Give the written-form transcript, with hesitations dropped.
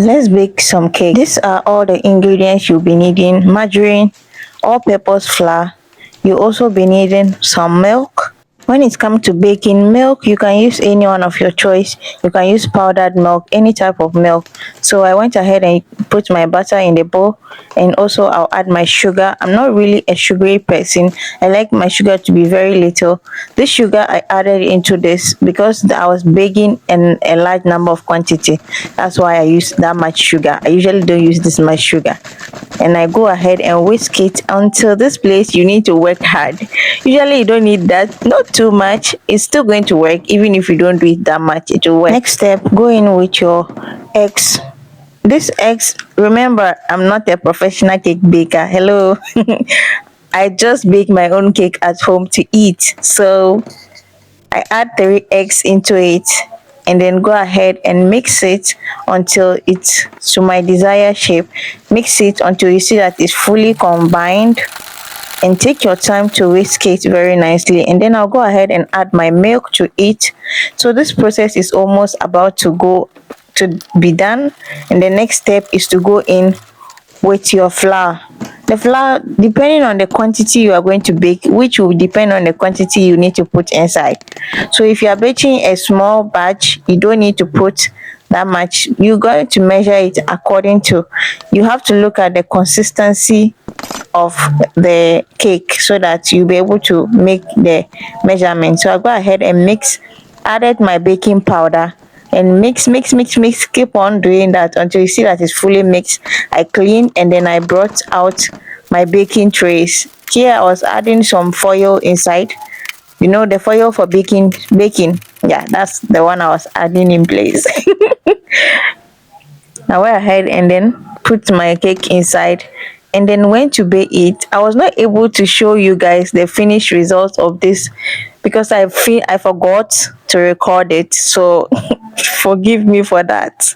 Let's bake some cake. These are all the ingredients you'll be needing: margarine, all-purpose flour. You'll also be needing some milk. When it comes to baking milk, you can use any one of your choice. You can use powdered milk, any type of milk. So I went ahead and put my butter in the bowl, and also I'll add my sugar. I'm not really a sugary person. I like my sugar to be very little. This sugar I added into this because I was baking in a large number of quantity. That's why I use that much sugar. I usually don't use this much sugar. And I go ahead and whisk it until this place you need to work hard. Usually you don't need that, not too much. It's still going to work even if you don't do it that much, it will work. Next step, go in with your eggs. This eggs, remember, I'm not a professional cake baker. Hello. I just bake my own cake at home to eat. So I add 3 eggs into it, and then go ahead and mix it until it's to my desired shape. Mix it until you see that it's fully combined, and take your time to whisk it very nicely. And then I'll go ahead and add my milk to it. So this process is almost about to be done, and the next step is to go in with your flour. The flour, depending on the quantity you are going to bake, which will depend on the quantity you need to put inside. So if you are baking a small batch, you don't need to put that much. You're going to measure it according to, you have to look at the consistency of the cake so that you'll be able to make the measurement. So I'll go ahead and added my baking powder, and mix, keep on doing that until you see that it's fully mixed. I cleaned, and then I brought out my baking trays. Here I was adding some foil inside, you know, the foil for baking. Yeah, that's the one I was adding in place. I went ahead and then put my cake inside, and then went to bake it. I was not able to show you guys the finished result of this because I forgot to record it. So forgive me for that.